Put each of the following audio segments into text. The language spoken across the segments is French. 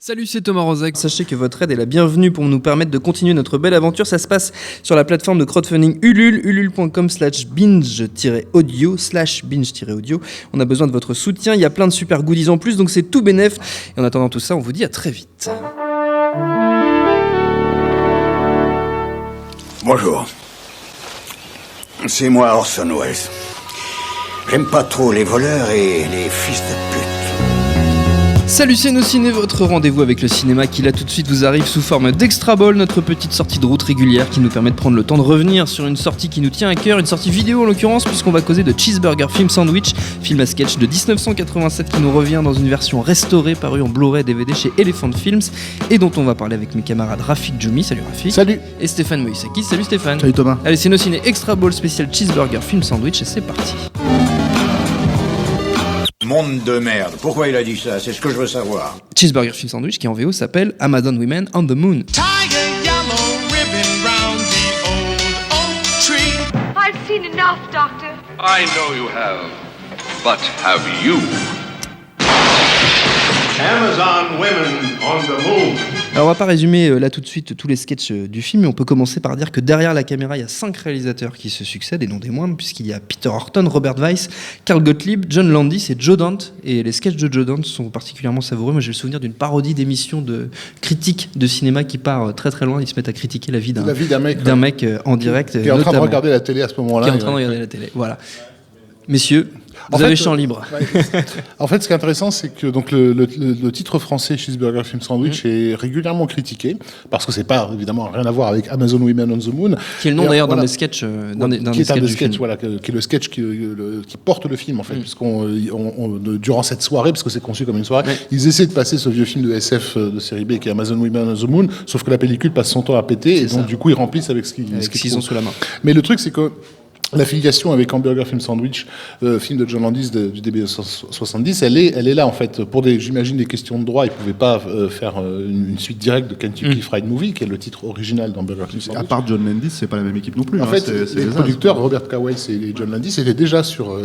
Salut, c'est Thomas Rozek. Sachez que votre aide est la bienvenue pour nous permettre de continuer notre belle aventure. Ça se passe sur la plateforme de crowdfunding Ulule, ulule.com/binge-audio. On a besoin de votre soutien. Il y a plein de super goodies en plus, donc c'est tout bénef. Et en attendant tout ça, on vous dit à très vite. Bonjour. C'est moi Orson Welles. J'aime pas trop les voleurs et les fils de pute. Salut, c'est Ciné, votre rendez-vous avec le cinéma qui là tout de suite vous arrive sous forme d'Extra Ball, notre petite sortie de route régulière qui nous permet de prendre le temps de revenir sur une sortie qui nous tient à cœur, une sortie vidéo en l'occurrence, puisqu'on va causer de Cheeseburger Film Sandwich, film à sketch de 1987 qui nous revient dans une version restaurée parue en Blu-ray DVD chez Elephant Films et dont on va parler avec mes camarades Rafik Djoumi, salut Rafik. Salut. Et Stéphane Moïsaki, salut Stéphane. Salut Thomas. Allez, c'est Ciné Extra Ball spécial Cheeseburger Film Sandwich et c'est parti. Monde de merde. Pourquoi il a dit ça? C'est ce que je veux savoir. Cheeseburger Film Sandwich qui en VO s'appelle Amazon Women on the Moon. Tiger yellow ribbon round the old oak tree. I've seen enough, Doctor. I know you have, but have you? Amazon Women on the Moon. Alors on va pas résumer là tout de suite tous les sketchs du film, mais on peut commencer par dire que derrière la caméra, il y a 5 réalisateurs qui se succèdent, et non des moindres, puisqu'il y a Peter Horton, Robert Weiss, Carl Gottlieb, John Landis et Joe Dante. Et les sketchs de Joe Dante sont particulièrement savoureux. Moi j'ai le souvenir d'une parodie d'émission de critique de cinéma qui part très très loin. Ils se mettent à critiquer la vie d'un mec en direct. Qui est en train de regarder la télé à ce moment-là. Qui est en train de regarder la télé, voilà. Messieurs, vous avez champ libre. En fait, ce qui est intéressant, c'est que donc le titre français Cheeseburger Film Sandwich est régulièrement critiqué parce que c'est pas évidemment rien à voir avec Amazon Women on the Moon. Qui est le nom d'ailleurs d'un des sketchs, qui est le sketch qui porte le film en fait, puisqu'on durant cette soirée, parce que c'est conçu comme une soirée, ils essaient de passer ce vieux film de SF de série B qui est Amazon Women on the Moon, sauf que la pellicule passe son temps à péter et donc du coup ils remplissent avec ce qu'ils ont sous la main. Mais le truc c'est que l'affiliation avec Hamburger Film Sandwich, film de John Landis du début des 70, elle est là en fait pour j'imagine des questions de droit. Ils pouvaient pas faire une suite directe de Kentucky Fried Movie, qui est le titre original d'Hamburger Film Sandwich. À part John Landis, c'est pas la même équipe non plus. En fait, les producteurs Robert Cowell et John Landis étaient déjà sur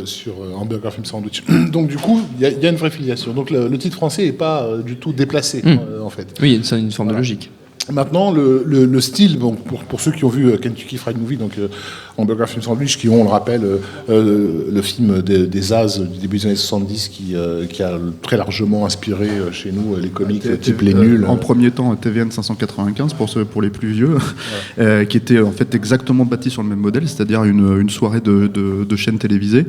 Hamburger Film Sandwich. Donc du coup, il y a une vraie filiation. Donc le titre français est pas du tout déplacé en fait. Oui, c'est une forme de logique. Maintenant, le style, bon, pour ceux qui ont vu Kentucky Fried Movie, donc Hamburger Film Sandwich, qui ont, on le rappelle, le film des As du début des années 70, qui a très largement inspiré chez nous les comiques type Les Nuls. En premier temps, TVN 595, pour les plus vieux, qui était en fait exactement bâti sur le même modèle, c'est-à-dire une soirée de chaîne télévisée,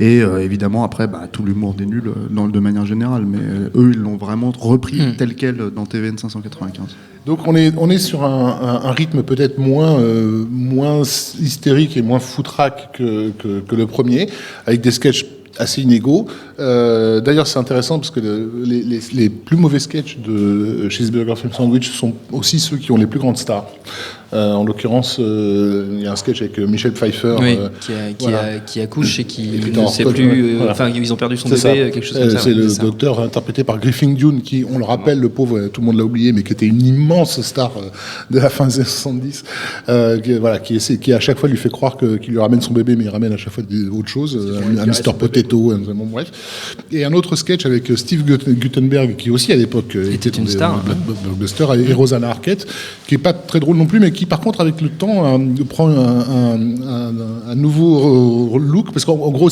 et évidemment après tout l'humour des Nuls de manière générale, mais eux ils l'ont vraiment repris tel quel dans TVN 595. Donc on est sur un rythme peut-être moins hystérique et moins foutraque que le premier, avec des sketchs assez inégaux. D'ailleurs, c'est intéressant parce que les plus mauvais sketchs de Cheeseburger Film Sandwich sont aussi ceux qui ont les plus grandes stars. En l'occurrence, il y a un sketch avec Michel Pfeiffer qui accouche et qui ne sait plus. Ils ont perdu son bébé, quelque chose comme ça. C'est le docteur interprété par Griffin Dunne, qui, on le rappelle, le pauvre, tout le monde l'a oublié, mais qui était une immense star de la fin des années 70, qui à chaque fois lui fait croire qu'il lui ramène son bébé, mais il ramène à chaque fois autre chose, un Mr. Potato, bref. Et un autre sketch avec Steve Guttenberg, qui aussi à l'époque était une star, blockbuster, et Rosanna Arquette, qui est pas très drôle non plus, mais qui par contre avec le temps prend un nouveau look, parce qu'en gros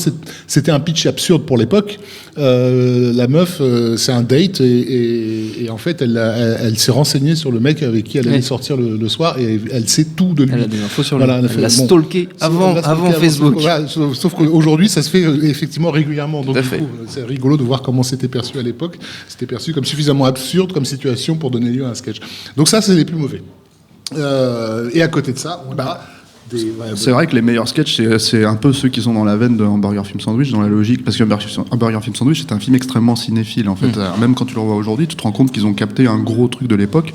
c'était un pitch absurde pour l'époque. La meuf, c'est un date et en fait elle s'est renseignée sur le mec avec qui elle allait sortir le soir, et elle sait tout de lui. Elle a des infos sur lui. Elle l'a stalké avant Facebook. Voilà, sauf qu'aujourd'hui ça se fait effectivement régulièrement, donc du coup c'est rigolo de voir comment c'était perçu à l'époque. C'était perçu comme suffisamment absurde comme situation pour donner lieu à un sketch. Donc ça, c'est les plus mauvais. Et à côté de ça, on a c'est vrai que les meilleurs sketchs, c'est un peu ceux qui sont dans la veine de Hamburger Film Sandwich, dans la logique, parce que Hamburger Film Sandwich, c'est un film extrêmement cinéphile, en fait. Même quand tu le revois aujourd'hui, tu te rends compte qu'ils ont capté un gros truc de l'époque.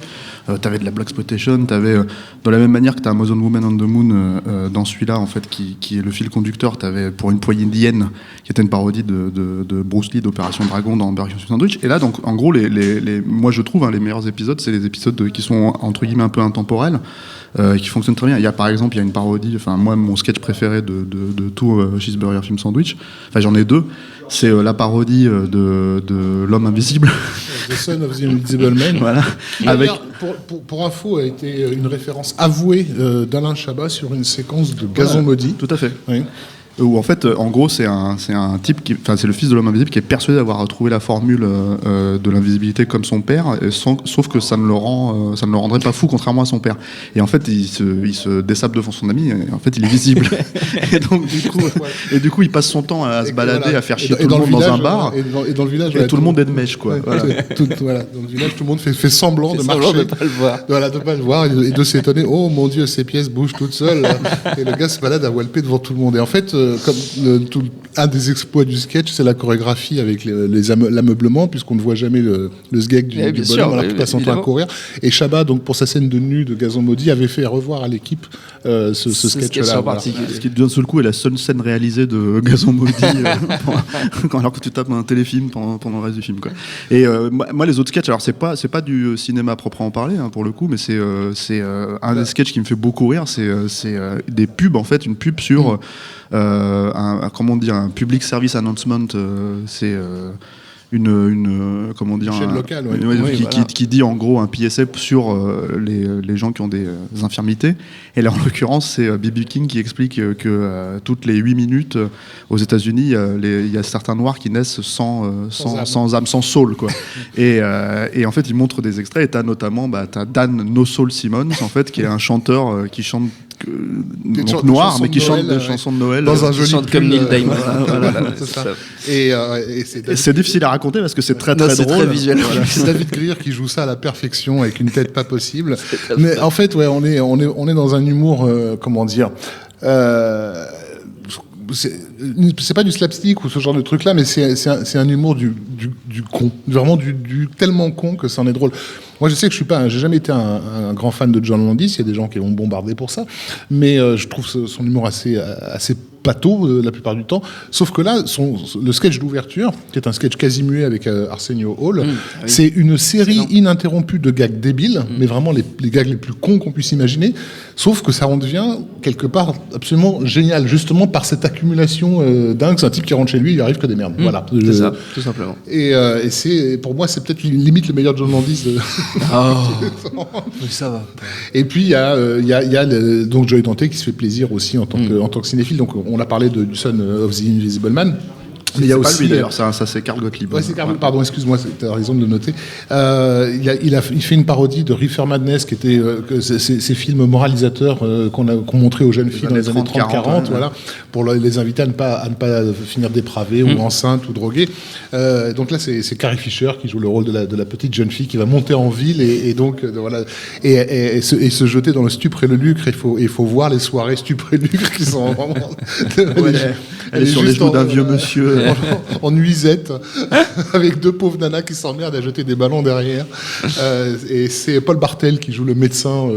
T'avais de la blaxploitation, t'avais de la même manière que t'as Amazon Women on the Moon dans celui-là, en fait, qui est le fil conducteur. T'avais Pour une poignée d'yens, qui était une parodie de Bruce Lee d'Opération Dragon dans Hamburger Film Sandwich. Et là, donc, en gros, moi je trouve les meilleurs épisodes, c'est les épisodes qui sont entre guillemets un peu intemporels. Qui fonctionne très bien. Il y a par exemple une parodie, moi mon sketch préféré de tout Cheeseburger Film Sandwich, j'en ai deux, C'est la parodie de l'homme invisible. The Son of the Invisible Man. Voilà. Qui, Avec... pour info, a été une référence avouée d'Alain Chabat sur une séquence de Gazon Maudit. Tout à fait. Oui. Où en fait, en gros, c'est un type c'est le fils de l'homme invisible qui est persuadé d'avoir trouvé la formule de l'invisibilité comme son père, sauf que ça ne le rendrait pas fou, contrairement à son père. Et en fait, il se dessape devant son ami, et en fait, il est visible. et du coup, il passe son temps à se balader, voilà, à faire chier tout le monde dans un bar. Et dans le village, et tout le monde est de mèche, quoi. Voilà. Dans le village, tout le monde fait semblant de marcher, de pas le voir. Voilà, de pas le voir et de s'étonner. Oh mon Dieu, ces pièces bougent toutes seules. Et le gars se balade à walper devant tout le monde. Et en fait, comme un des exploits du sketch, c'est la chorégraphie avec l'ameublement, puisqu'on ne voit jamais le sgeg du bonhomme, alors qu'il passe son temps à courir. Et Chabat, donc pour sa scène de nu de Gazon Maudit, avait fait revoir à l'équipe ce sketch-là. Voilà. Ce qui d'un seul coup est la seule scène réalisée de Gazon Maudit alors que tu tapes un téléfilm pendant le reste du film, quoi. Et moi, les autres sketchs, alors c'est pas du cinéma proprement parlé, hein, pour le coup, mais c'est un des sketchs qui me fait beaucoup rire, c'est des pubs, en fait, une pub sur comment dire, un public service announcement, c'est une chaîne locale, qui dit en gros un PSA sur les gens qui ont des infirmités. Et là, en l'occurrence, c'est B.B. King qui explique que toutes les 8 minutes aux États-Unis, il y a certains noirs qui naissent sans âme, sans soul, quoi. et en fait, il montre des extraits. Et t'as notamment Dan No Soul Simmons, en fait, qui est un chanteur qui chante donc noir, mais qui chante des chansons de Noël dans un joli chante comme Neil Diamond. C'est ça. Et c'est difficile à raconter parce que c'est très drôle. Très visuel. Voilà. C'est David Grier qui joue ça à la perfection avec une tête pas possible. Mais en fait, ouais, on est dans un humour, comment dire. C'est pas du slapstick ou ce genre de truc là, mais c'est un humour du con, vraiment du tellement con que ça en est drôle. Moi, je sais que j'ai jamais été un grand fan de John Landis. Il y a des gens qui vont me bombarder pour ça, mais je trouve son humour assez pâteau la plupart du temps. Sauf que là, le sketch d'ouverture, qui est un sketch quasi muet avec Arsenio Hall, c'est une série ininterrompue de gags débiles, mais vraiment les gags les plus cons qu'on puisse imaginer. Sauf que ça en devient quelque part absolument génial, justement par cette accumulation dingue. C'est un type qui rentre chez lui, il lui arrive que des merdes. Voilà. C'est ça, tout simplement. Et pour moi, c'est peut-être limite le meilleur John Landis de... Mais ça va. Et puis il y a donc Joey Dante qui se fait plaisir aussi en tant que cinéphile. Donc on a parlé du Son of the Invisible Man. Mais il y a aussi, pas lui d'ailleurs, ça c'est Carl Gottlieb. Ouais, c'est Carl, pardon, excuse-moi, tu as raison de le noter. Il fait une parodie de Reefer Madness, qui était ces films moralisateurs qu'on montrait aux jeunes filles dans les années 30-40, voilà, pour les inviter à ne pas finir dépravées ou enceintes ou droguées. Donc là, c'est Carrie Fisher qui joue le rôle de la petite jeune fille qui va monter en ville et donc voilà et se jeter dans le stupre et le lucre. Il faut voir les soirées stupre et lucre qui sont vraiment. Elle est sur les genoux d'un vieux monsieur. En nuisette, avec deux pauvres nanas qui s'emmerdent à jeter des ballons derrière. Et c'est Paul Bartel qui joue le médecin,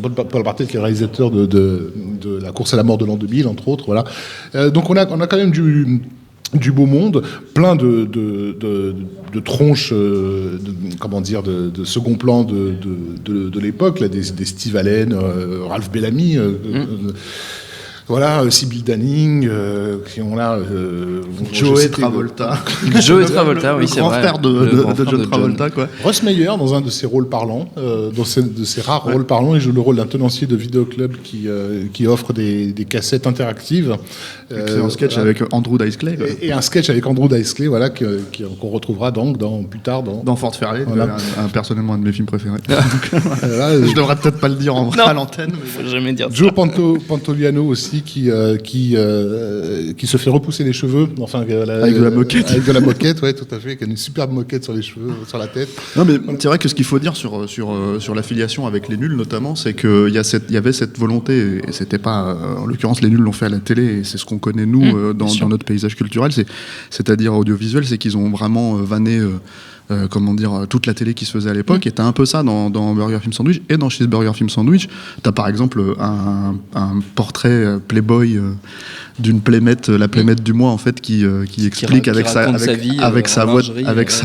Paul Bartel qui est réalisateur de La course à la mort de l'an 2000, entre autres. Voilà. Donc on a quand même du beau monde, plein de tronches, de second plan de l'époque, là, des Steve Allen, Ralph Bellamy. Voilà, Sybil Danning, qui ont là... Joey Travolta. Joey Travolta, oui, c'est vrai. Le grand frère de John Travolta, quoi. Russ Meyer, dans un de ses rôles parlants, de ses rares rôles parlants, il joue le rôle d'un tenancier de vidéoclub qui offre des cassettes interactives. C'est un sketch avec Andrew Dice Clay. Et un sketch avec Andrew Dice Clay, voilà, qu'on retrouvera donc plus tard dans Fort Fairley, voilà. Personnellement un de mes films préférés. Je devrais peut-être pas le dire en vrai à l'antenne. Mais... Faut jamais dire ça. Joe Pantoliano aussi, qui se fait repousser les cheveux, enfin avec de la moquette. Avec de la moquette, ouais, tout à fait, qui a une superbe moquette sur les cheveux, sur la tête. Non, mais c'est vrai que ce qu'il faut dire sur l'affiliation avec les nuls notamment, c'est qu'il y avait cette volonté, et c'était pas, en l'occurrence les nuls l'ont fait à la télé, et c'est ce qu'on connaît nous dans notre paysage culturel, c'est-à-dire audiovisuel, c'est qu'ils ont vraiment vanné toute la télé qui se faisait à l'époque. Et t'as un peu ça dans Burger Film Sandwich et dans Cheeseburger Film Sandwich. T'as par exemple un portrait Playboy d'une playmate, la playmate du mois en fait, qui explique avec sa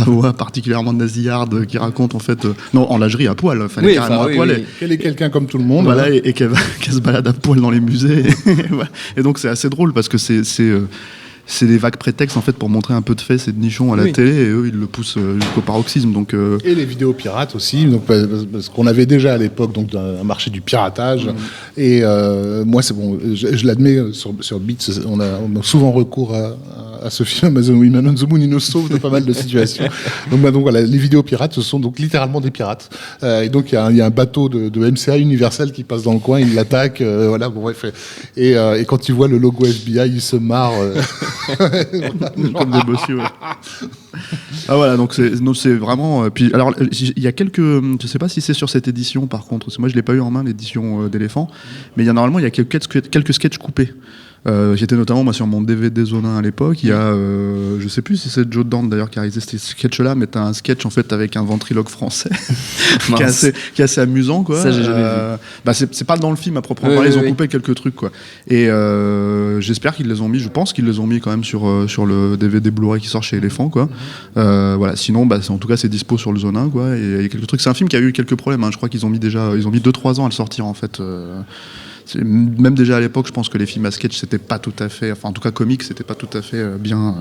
voix particulièrement nasillarde, qui raconte en fait en lingerie à poil, fallait carrément à poil. Qu'elle est quelqu'un comme tout le monde. Voilà, et qu'elle se balade à poil dans les musées. Et donc c'est assez drôle parce que c'est des vagues prétextes en fait pour montrer un peu de fesses et de nichons à la télé, et eux ils le poussent jusqu'au paroxysme. Donc, Et les vidéos pirates aussi, donc, parce qu'on avait déjà à l'époque donc, un marché du piratage. Et moi, c'est bon, je l'admets, sur Beats, on a souvent recours à ce film Amazon Women on the Moon, il nous sauve de pas mal de situations. Donc voilà, les vidéos pirates, ce sont donc littéralement des pirates. Et donc il y a un bateau de MCA Universal qui passe dans le coin, il l'attaque, voilà, bon bref. Et quand il voit le logo FBI, il se marre. Comme des bossus, ouais. Ah voilà, donc c'est vraiment. Puis alors, il y a quelques. Je sais pas si c'est sur cette édition par contre, parce que moi je l'ai pas eu en main l'édition d'Éléphant, mais il y a quelques sketchs coupés. J'étais notamment moi sur mon DVD Zone 1 à l'époque. Il y a, je sais plus si c'est Joe Dante d'ailleurs qui a réalisé ces sketchs-là, mais t'as un sketch en fait avec un ventriloque français qui est assez amusant quoi. Ça j'ai jamais vu. Bah c'est pas dans le film à proprement parler. Ils ont coupé quelques trucs quoi. Et j'espère qu'ils les ont mis. Je pense qu'ils les ont mis quand même sur le DVD Blu-ray qui sort chez Éléphant quoi. Voilà. Sinon en tout cas c'est dispo sur le Zone 1 quoi. Et il y a quelques trucs. C'est un film qui a eu quelques problèmes. Hein. Je crois qu'ils ont mis 2-3 ans à le sortir en fait. Même déjà à l'époque, je pense que les films à sketch, c'était pas tout à fait, enfin en tout cas comique, c'était pas tout à fait bien.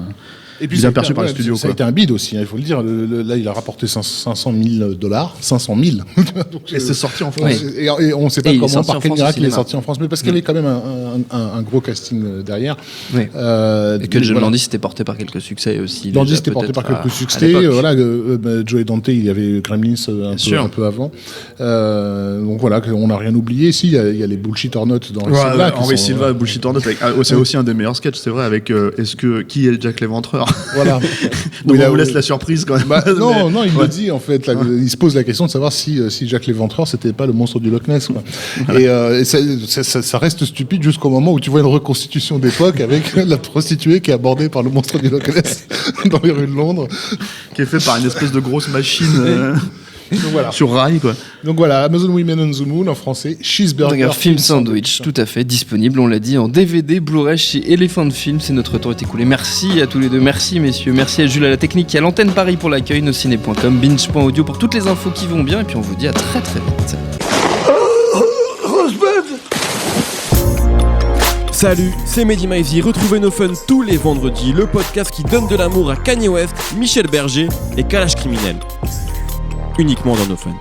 Et puis bien perçu par le studio. Ça a été un bid aussi, il faut le dire. Là, il a rapporté $500 000. 500 000. Donc, et c'est sorti en France. Et on ne sait pas comment, par quel miracle il est sorti en France. Mais parce qu'il y avait quand même un gros casting derrière. Oui. Et que John Landis était porté par quelques succès aussi. Landis était porté par quelques succès. Voilà, Joe Dante, il y avait Gremlins un peu avant. Donc voilà, on n'a rien oublié. Si, il y a les Bullshit or Not dans le Silva. Henri Silva, Bullshit or Not. C'est aussi un des meilleurs sketchs, c'est vrai, avec qui est Jack l'Éventreur. Voilà. Donc on vous laisse la surprise quand même. Non, il le dit en fait. Là, il se pose la question de savoir si Jack l'Éventreur c'était pas le monstre du Loch Ness. Quoi. Et ça reste stupide jusqu'au moment où tu vois une reconstitution d'époque avec la prostituée qui est abordée par le monstre du Loch Ness dans les rues de Londres, qui est fait par une espèce de grosse machine. Donc voilà. Sur rail quoi. Donc voilà, Amazon Women on the Moon en français, Cheeseburger Film Sandwich, tout à fait disponible, on l'a dit, en DVD, Blu-ray chez Elephant Film. C'est notre tour est écoulé. Merci à tous les deux, merci messieurs, merci à Jules à la technique et à l'antenne Paris pour l'accueil, nosciné.com, binge.audio pour toutes les infos qui vont bien, et puis on vous dit à très très vite. Salut, c'est Mehdi Maizy. Retrouvez nos fun tous les vendredis, le podcast qui donne de l'amour à Kanye West, Michel Berger et Kalash Criminel. Uniquement dans nos fun.